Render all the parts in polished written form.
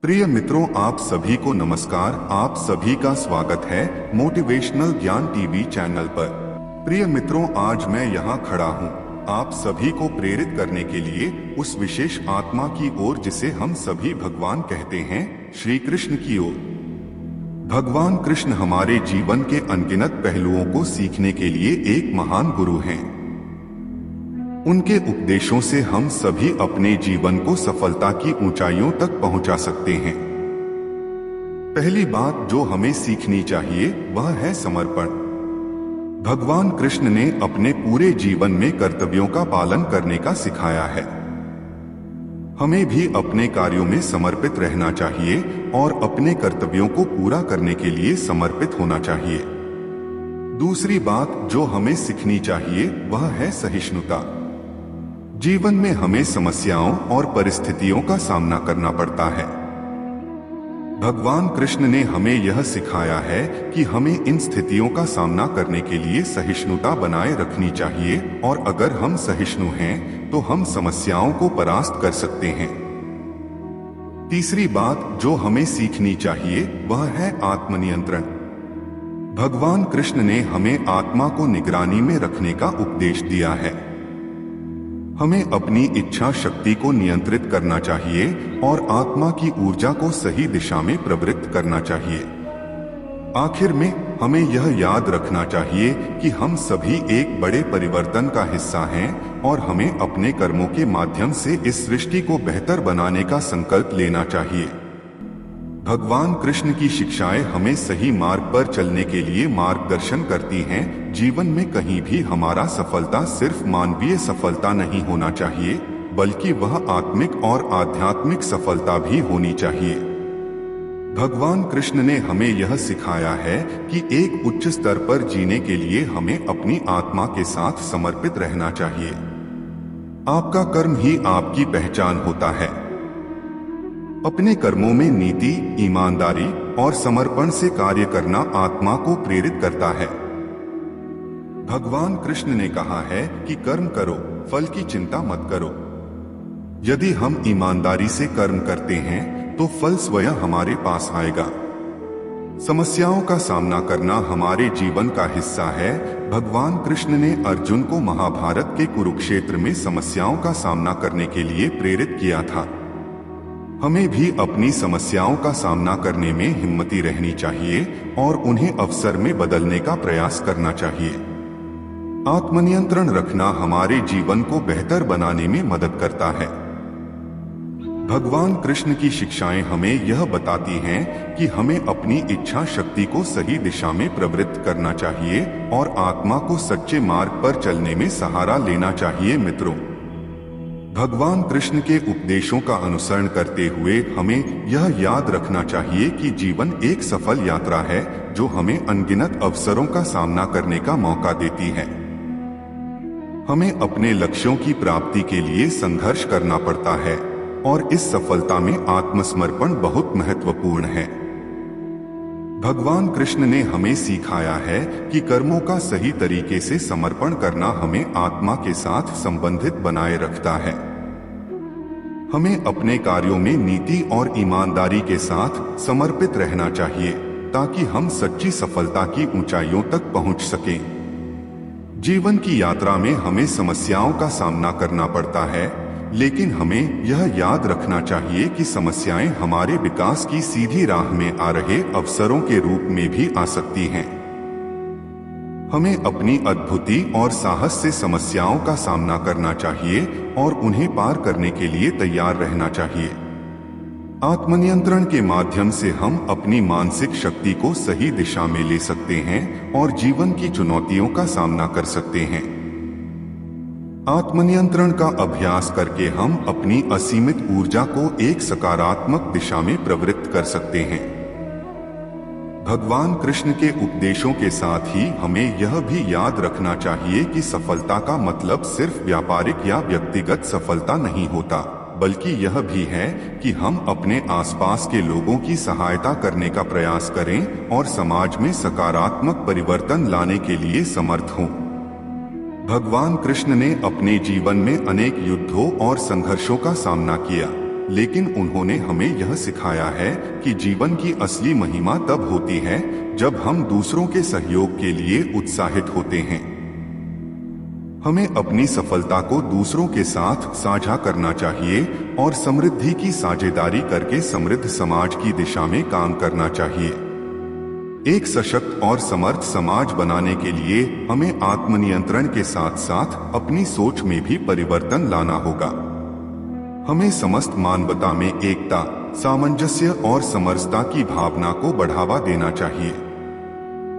प्रिय मित्रों, आप सभी को नमस्कार। आप सभी का स्वागत है मोटिवेशनल ज्ञान टीवी चैनल पर। प्रिय मित्रों, आज मैं यहाँ खड़ा हूँ आप सभी को प्रेरित करने के लिए उस विशेष आत्मा की ओर जिसे हम सभी भगवान कहते हैं, श्री कृष्ण की ओर। भगवान कृष्ण हमारे जीवन के अनगिनत पहलुओं को सीखने के लिए एक महान गुरु हैं। उनके उपदेशों से हम सभी अपने जीवन को सफलता की ऊंचाइयों तक पहुंचा सकते हैं। पहली बात जो हमें सीखनी चाहिए वह है समर्पण। भगवान कृष्ण ने अपने पूरे जीवन में कर्तव्यों का पालन करने का सिखाया है। हमें भी अपने कार्यों में समर्पित रहना चाहिए और अपने कर्तव्यों को पूरा करने के लिए समर्पित होना चाहिए। दूसरी बात जो हमें सीखनी चाहिए वह है सहिष्णुता। जीवन में हमें समस्याओं और परिस्थितियों का सामना करना पड़ता है। भगवान कृष्ण ने हमें यह सिखाया है कि हमें इन स्थितियों का सामना करने के लिए सहिष्णुता बनाए रखनी चाहिए, और अगर हम सहिष्णु हैं तो हम समस्याओं को परास्त कर सकते हैं। तीसरी बात जो हमें सीखनी चाहिए वह है आत्मनियंत्रण। भगवान कृष्ण ने हमें आत्मा को निगरानी में रखने का उपदेश दिया है। हमें अपनी इच्छा शक्ति को नियंत्रित करना चाहिए और आत्मा की ऊर्जा को सही दिशा में प्रवृत्त करना चाहिए। आखिर में हमें यह याद रखना चाहिए कि हम सभी एक बड़े परिवर्तन का हिस्सा हैं और हमें अपने कर्मों के माध्यम से इस सृष्टि को बेहतर बनाने का संकल्प लेना चाहिए। भगवान कृष्ण की शिक्षाएं हमें सही मार्ग पर चलने के लिए मार्गदर्शन करती हैं। जीवन में कहीं भी हमारा सफलता सिर्फ मानवीय सफलता नहीं होना चाहिए, बल्कि वह आत्मिक और आध्यात्मिक सफलता भी होनी चाहिए। भगवान कृष्ण ने हमें यह सिखाया है कि एक उच्च स्तर पर जीने के लिए हमें अपनी आत्मा के साथ समर्पित रहना चाहिए। आपका कर्म ही आपकी पहचान होता है। अपने कर्मों में नीति, ईमानदारी और समर्पण से कार्य करना आत्मा को प्रेरित करता है। भगवान कृष्ण ने कहा है कि कर्म करो, फल की चिंता मत करो। यदि हम ईमानदारी से कर्म करते हैं तो फल स्वयं हमारे पास आएगा। समस्याओं का सामना करना हमारे जीवन का हिस्सा है। भगवान कृष्ण ने अर्जुन को महाभारत के कुरुक्षेत्र में समस्याओं का सामना करने के लिए प्रेरित किया था। हमें भी अपनी समस्याओं का सामना करने में हिम्मती रहनी चाहिए और उन्हें अवसर में बदलने का प्रयास करना चाहिए। आत्मनियंत्रण रखना हमारे जीवन को बेहतर बनाने में मदद करता है। भगवान कृष्ण की शिक्षाएं हमें यह बताती हैं कि हमें अपनी इच्छा शक्ति को सही दिशा में प्रवृत्त करना चाहिए और आत्मा को सच्चे मार्ग पर चलने में सहारा लेना चाहिए। मित्रों, भगवान कृष्ण के उपदेशों का अनुसरण करते हुए हमें यह याद रखना चाहिए कि जीवन एक सफल यात्रा है जो हमें अनगिनत अवसरों का सामना करने का मौका देती है। हमें अपने लक्ष्यों की प्राप्ति के लिए संघर्ष करना पड़ता है और इस सफलता में आत्मसमर्पण बहुत महत्वपूर्ण है। भगवान कृष्ण ने हमें सिखाया है कि कर्मों का सही तरीके से समर्पण करना हमें आत्मा के साथ संबंधित बनाए रखता है। हमें अपने कार्यों में नीति और ईमानदारी के साथ समर्पित रहना चाहिए ताकि हम सच्ची सफलता की ऊंचाइयों तक पहुंच सकें। जीवन की यात्रा में हमें समस्याओं का सामना करना पड़ता है, लेकिन हमें यह याद रखना चाहिए कि समस्याएं हमारे विकास की सीधी राह में आ रहे अवसरों के रूप में भी आ सकती हैं। हमें अपनी अद्भुति और साहस से समस्याओं का सामना करना चाहिए और उन्हें पार करने के लिए तैयार रहना चाहिए। आत्मनियंत्रण के माध्यम से हम अपनी मानसिक शक्ति को सही दिशा में ले सकते हैं और जीवन की चुनौतियों का सामना कर सकते हैं। आत्मनियंत्रण का अभ्यास करके हम अपनी असीमित ऊर्जा को एक सकारात्मक दिशा में प्रवृत्त कर सकते हैं। भगवान कृष्ण के उपदेशों के साथ ही हमें यह भी याद रखना चाहिए कि सफलता का मतलब सिर्फ व्यापारिक या व्यक्तिगत सफलता नहीं होता, बल्कि यह भी है कि हम अपने आसपास के लोगों की सहायता करने का प्रयास करें और समाज में सकारात्मक परिवर्तन लाने के लिए समर्थ हों। भगवान कृष्ण ने अपने जीवन में अनेक युद्धों और संघर्षों का सामना किया, लेकिन उन्होंने हमें यह सिखाया है कि जीवन की असली महिमा तब होती है जब हम दूसरों के सहयोग के लिए उत्साहित होते हैं। हमें अपनी सफलता को दूसरों के साथ साझा करना चाहिए और समृद्धि की साझेदारी करके समृद्ध समाज की दिशा में काम करना चाहिए। एक सशक्त और समर्थ समाज बनाने के लिए हमें आत्मनियंत्रण के साथ साथ अपनी सोच में भी परिवर्तन लाना होगा। हमें समस्त मानवता में एकता, सामंजस्य और समरसता की भावना को बढ़ावा देना चाहिए।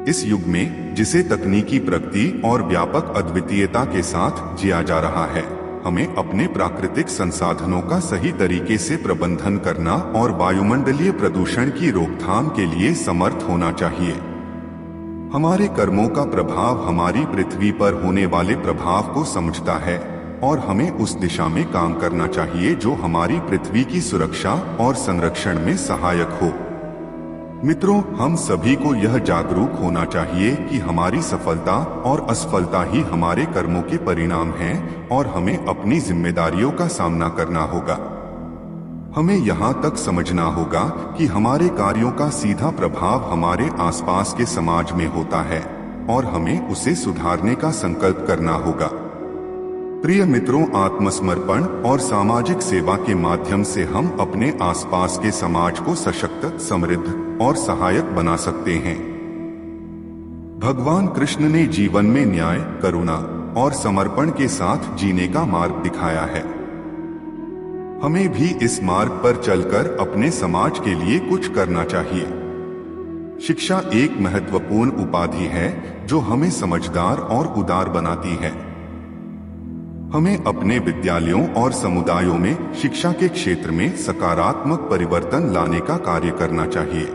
इस युग में जिसे तकनीकी प्रगति और व्यापक अद्वितीयता के साथ जिया जा रहा है, हमें अपने प्राकृतिक संसाधनों का सही तरीके से प्रबंधन करना और वायुमंडलीय प्रदूषण की रोकथाम के लिए समर्थ होना चाहिए। हमारे कर्मों का प्रभाव हमारी पृथ्वी पर होने वाले प्रभाव को समझता है और हमें उस दिशा में काम करना चाहिए जो हमारी पृथ्वी की सुरक्षा और संरक्षण में सहायक हो। मित्रों, हम सभी को यह जागरूक होना चाहिए कि हमारी सफलता और असफलता ही हमारे कर्मों के परिणाम हैं और हमें अपनी जिम्मेदारियों का सामना करना होगा। हमें यहाँ तक समझना होगा कि हमारे कार्यों का सीधा प्रभाव हमारे आसपास के समाज में होता है और हमें उसे सुधारने का संकल्प करना होगा। प्रिय मित्रों, आत्मसमर्पण और सामाजिक सेवा के माध्यम से हम अपने आसपास के समाज को सशक्त, समृद्ध और सहायक बना सकते हैं। भगवान कृष्ण ने जीवन में न्याय, करुणा और समर्पण के साथ जीने का मार्ग दिखाया है। हमें भी इस मार्ग पर चलकर अपने समाज के लिए कुछ करना चाहिए। शिक्षा एक महत्वपूर्ण उपाधि है जो हमें समझदार और उदार बनाती है। हमें अपने विद्यालयों और समुदायों में शिक्षा के क्षेत्र में सकारात्मक परिवर्तन लाने का कार्य करना चाहिए।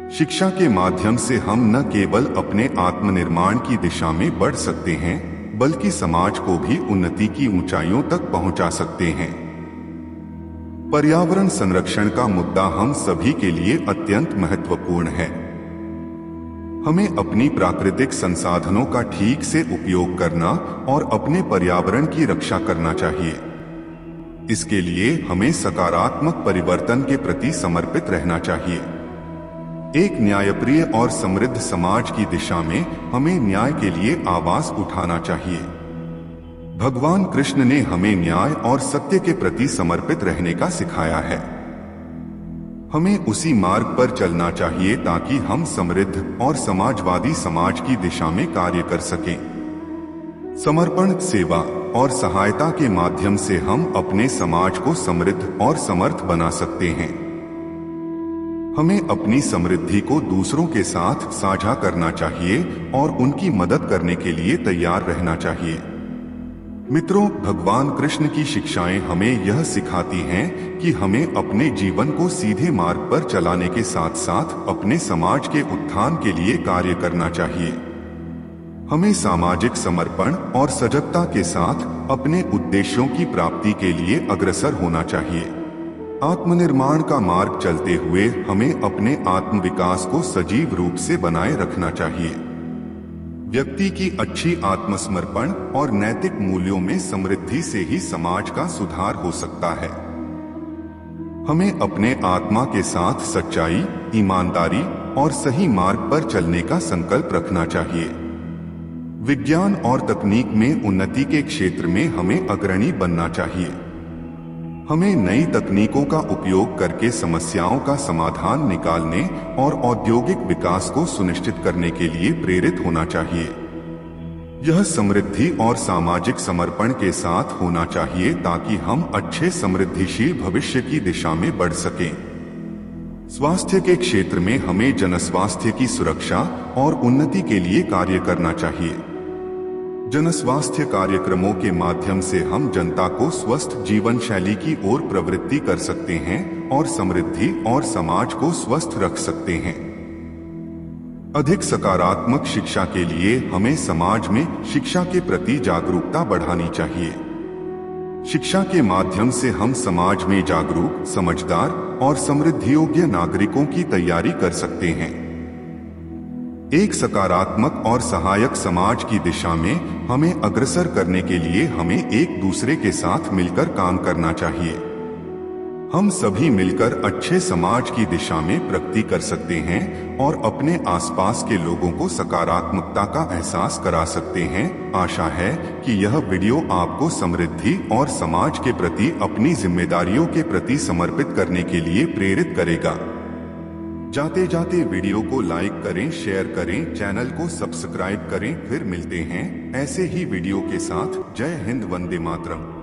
शिक्षा के माध्यम से हम न केवल अपने आत्मनिर्माण की दिशा में बढ़ सकते हैं, बल्कि समाज को भी उन्नति की ऊंचाइयों तक पहुंचा सकते हैं। पर्यावरण संरक्षण का मुद्दा हम सभी के लिए अत्यंत महत्वपूर्ण है। हमें अपनी प्राकृतिक संसाधनों का ठीक से उपयोग करना और अपने पर्यावरण की रक्षा करना चाहिए। इसके लिए हमें सकारात्मक परिवर्तन के प्रति समर्पित रहना चाहिए। एक न्यायप्रिय और समृद्ध समाज की दिशा में हमें न्याय के लिए आवाज उठाना चाहिए। भगवान कृष्ण ने हमें न्याय और सत्य के प्रति समर्पित रहने का सिखाया है। हमें उसी मार्ग पर चलना चाहिए ताकि हम समृद्ध और समाजवादी समाज की दिशा में कार्य कर सकें। समर्पण, सेवा और सहायता के माध्यम से हम अपने समाज को समृद्ध और समर्थ बना सकते हैं। हमें अपनी समृद्धि को दूसरों के साथ साझा करना चाहिए और उनकी मदद करने के लिए तैयार रहना चाहिए। मित्रों, भगवान कृष्ण की शिक्षाएं हमें यह सिखाती हैं कि हमें अपने जीवन को सीधे मार्ग पर चलाने के साथ साथ अपने समाज के उत्थान के लिए कार्य करना चाहिए। हमें सामाजिक समर्पण और सजगता के साथ अपने उद्देश्यों की प्राप्ति के लिए अग्रसर होना चाहिए। आत्मनिर्माण का मार्ग चलते हुए हमें अपने आत्मविकास को सजीव रूप से बनाए रखना चाहिए। व्यक्ति की अच्छी आत्मसमर्पण और नैतिक मूल्यों में समृद्धि से ही समाज का सुधार हो सकता है। हमें अपने आत्मा के साथ सच्चाई, ईमानदारी और सही मार्ग पर चलने का संकल्प रखना चाहिए। विज्ञान और तकनीक में उन्नति के क्षेत्र में हमें अग्रणी बनना चाहिए। हमें नई तकनीकों का उपयोग करके समस्याओं का समाधान निकालने और औद्योगिक विकास को सुनिश्चित करने के लिए प्रेरित होना चाहिए। यह समृद्धि और सामाजिक समर्पण के साथ होना चाहिए ताकि हम अच्छे समृद्धिशील भविष्य की दिशा में बढ़ सकें। स्वास्थ्य के क्षेत्र में हमें जनस्वास्थ्य की सुरक्षा और उन्नति के लिए कार्य करना चाहिए। जनस्वास्थ्य कार्यक्रमों के माध्यम से हम जनता को स्वस्थ जीवन शैली की ओर प्रवृत्ति कर सकते हैं और समृद्धि और समाज को स्वस्थ रख सकते हैं। अधिक सकारात्मक शिक्षा के लिए हमें समाज में शिक्षा के प्रति जागरूकता बढ़ानी चाहिए। शिक्षा के माध्यम से हम समाज में जागरूक, समझदार और समृद्धि योग्य नागरिकों की तैयारी कर सकते हैं। एक सकारात्मक और सहायक समाज की दिशा में हमें अग्रसर करने के लिए हमें एक दूसरे के साथ मिलकर काम करना चाहिए। हम सभी मिलकर अच्छे समाज की दिशा में प्रगति कर सकते हैं और अपने आसपास के लोगों को सकारात्मकता का एहसास करा सकते हैं। आशा है कि यह वीडियो आपको समृद्धि और समाज के प्रति अपनी जिम्मेदारियों के प्रति समर्पित करने के लिए प्रेरित करेगा। जाते जाते वीडियो को लाइक करें, शेयर करें, चैनल को सब्सक्राइब करें। फिर मिलते हैं ऐसे ही वीडियो के साथ। जय हिंद, वंदे मातरम।